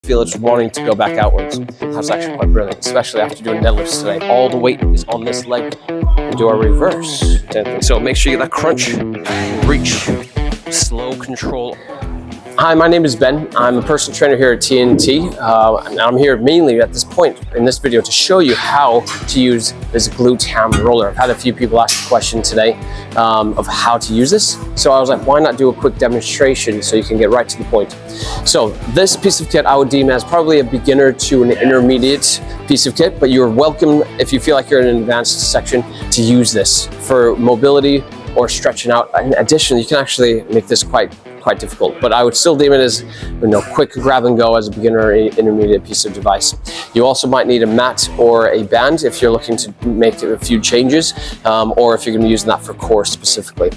Feel it's wanting to go back outwards. That's actually quite brilliant, especially after doing deadlifts today. All the weight is on this leg. And do our reverse. So make sure you get that crunch, reach, slow control. Hi, my name is Ben. I'm a personal trainer here at TNT. And I'm here mainly at this point in this video to show you how to use this glute ham roller. I've had a few people ask the question today of how to use this. So I was like, why not do a quick demonstration so you can get right to the point. So this piece of kit I would deem as probably a beginner to an intermediate piece of kit, but you're welcome if you feel like you're in an advanced section to use this for mobility or stretching out. In addition, you can actually make this quite difficult, but I would still deem it as, quick grab and go as a beginner or intermediate piece of device. You also might need a mat or a band if you're looking to make a few changes, or if you're going to be using that for core specifically.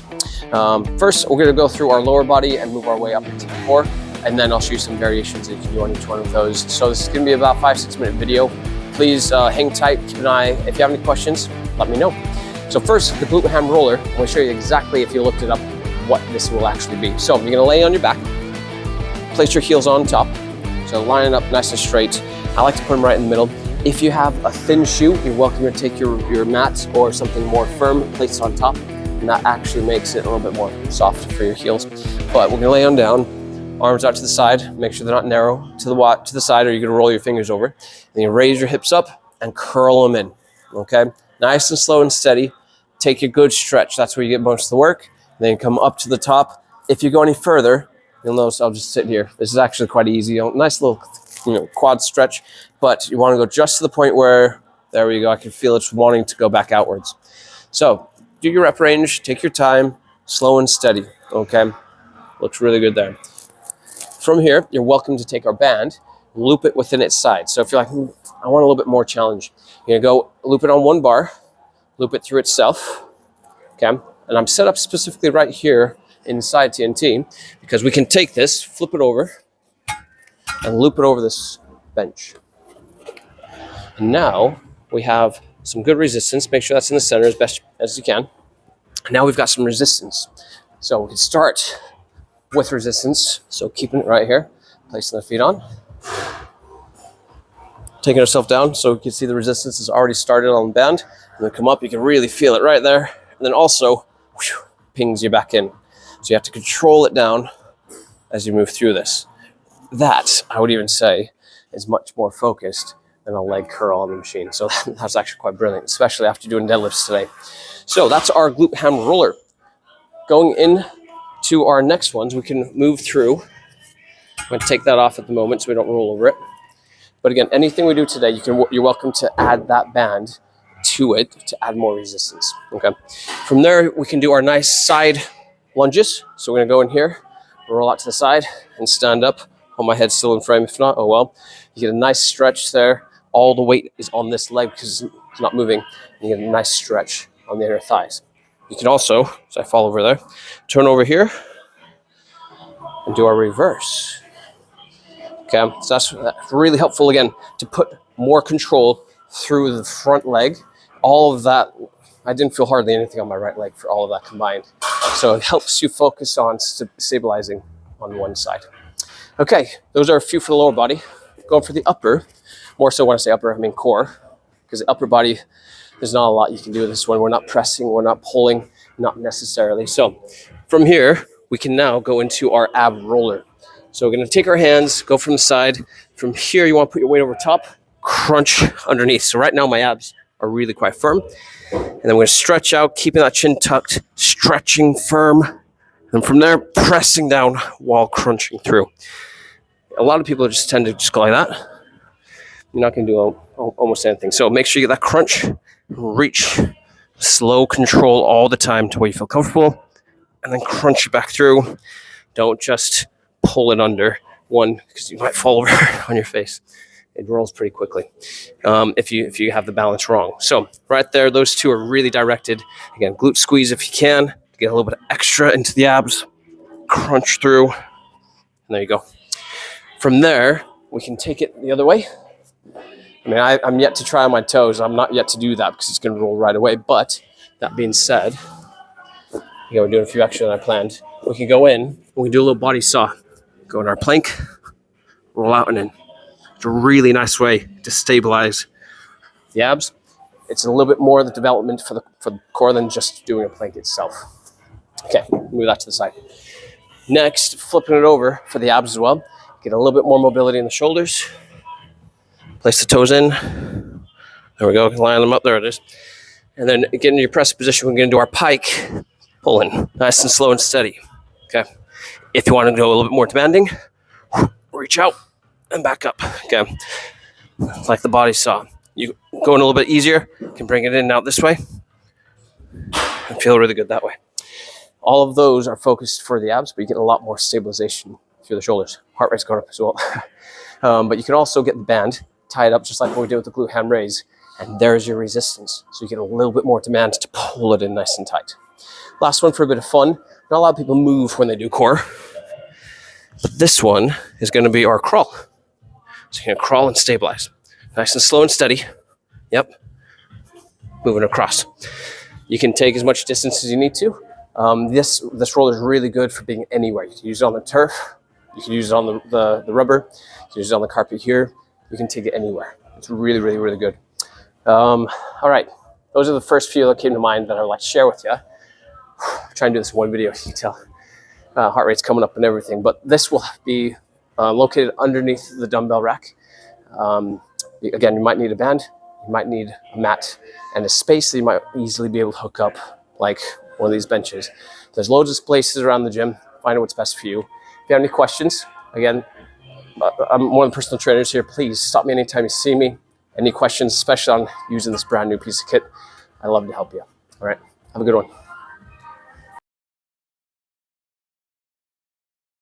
First, we're going to go through our lower body and move our way up into the core, and then I'll show you some variations that you can do on each one of those. So this is going to be about 5-6 minute video. Please hang tight, keep an eye. If you have any questions, let me know. So first, the glute ham roller. I'm going to show you exactly, if you looked it up, what this will actually be. So you're going to lay on your back, place your heels on top, so line it up nice and straight. I like to put them right in the middle. If you have a thin shoe, you're welcome to take your mat or something more firm, place it on top, and that actually makes it a little bit more soft for your heels. But we're going to lay on down, arms out to the side, make sure they're not narrow to the side, or you're going to roll your fingers over. Then you raise your hips up and curl them in, okay? Nice and slow and steady. Take a good stretch. That's where you get most of the work. Then come up to the top. If you go any further, you'll notice I'll just sit here. This is actually quite easy. Nice little quad stretch, but you want to go just to the point where, there we go, I can feel it's wanting to go back outwards. So do your rep range, take your time, slow and steady, okay? Looks really good there. From here, you're welcome to take our band, loop it within its side. So if you're like, I want a little bit more challenge, you're gonna go loop it on one bar, loop it through itself, okay? And I'm set up specifically right here inside TNT because we can take this, flip it over, and loop it over this bench. And now we have some good resistance. Make sure that's in the center as best as you can. And now we've got some resistance. So we can start with resistance. So keeping it right here, placing the feet on, taking ourselves down so we can see the resistance is already started on the band. And then come up, you can really feel it right there. And then also, pings you back in. So you have to control it down as you move through this. That, I would even say, is much more focused than a leg curl on the machine. So that's actually quite brilliant, especially after doing deadlifts today. So that's our glute ham roller. Going in to our next ones, we can move through. I'm going to take that off at the moment so we don't roll over it. But again, anything we do today, you're welcome to add that band to it to add more resistance, okay? From there, we can do our nice side lunges. So we're gonna go in here, roll out to the side, and stand up. Hold my head still in frame. If not, oh well. You get a nice stretch there. All the weight is on this leg because it's not moving. And you get a nice stretch on the inner thighs. You can also, so I fall over there, turn over here, and do our reverse. Okay, so that's really helpful, again, to put more control through the front leg. All of that, I didn't feel hardly anything on my right leg for all of that combined. So it helps you focus on stabilizing on one side. Okay, those are a few for the lower body. Going for the upper, more so when I say upper, I mean core, because the upper body, there's not a lot you can do with this one. We're not pressing, we're not pulling, not necessarily. So from here, we can now go into our ab roller. So we're gonna take our hands, go from the side. From here, you wanna put your weight over top, crunch underneath. So right now my abs are really quite firm. And then we're gonna stretch out, keeping that chin tucked, stretching firm. And from there, pressing down while crunching through. A lot of people just tend to just go like that. You're not gonna do almost anything. So make sure you get that crunch, reach, slow control all the time to where you feel comfortable, and then crunch it back through. Don't just pull it under one, because you might fall over on your face. It rolls pretty quickly if you have the balance wrong. So right there, those two are really directed. Again, glute squeeze if you can, to get a little bit of extra into the abs, crunch through, and there you go. From there, we can take it the other way. I mean, I'm yet to try on my toes. I'm not yet to do that because it's going to roll right away. But that being said, we're doing a few extra than I planned. We can go in, we can do a little body saw. Go in our plank, roll out and in. It's a really nice way to stabilize the abs. It's a little bit more of the development for the core than just doing a plank itself. Okay, move that to the side. Next, flipping it over for the abs as well. Get a little bit more mobility in the shoulders. Place the toes in. There we go, line them up, there it is. And then get into your press position, we're gonna do our pike pulling, nice and slow and steady, okay? If you wanna go a little bit more demanding, reach out and back up, okay? Like the body saw. You going a little bit easier, you can bring it in and out this way and feel really good that way. All of those are focused for the abs, but you get a lot more stabilization through the shoulders. Heart rate's going up as well. But you can also get the band, tie it up just like what we did with the glute ham raise, and there's your resistance. So you get a little bit more demand to pull it in nice and tight. Last one for a bit of fun. Not a lot of people move when they do core. But this one is going to be our crawl. So you're going to crawl and stabilize. Nice and slow and steady. Yep. Moving across. You can take as much distance as you need to. This roller is really good for being anywhere. You can use it on the turf. You can use it on the rubber. You can use it on the carpet here. You can take it anywhere. It's really, really, really good. All right. Those are the first few that came to mind that I'd like to share with you. I'm trying to do this in one video. You can tell heart rate's coming up and everything. But this will be located underneath the dumbbell rack. Again, you might need a band. You might need a mat and a space that you might easily be able to hook up, like one of these benches. There's loads of places around the gym. Find out what's best for you. If you have any questions, again, I'm one of the personal trainers here. Please stop me anytime you see me. Any questions, especially on using this brand new piece of kit, I'd love to help you. All right, have a good one.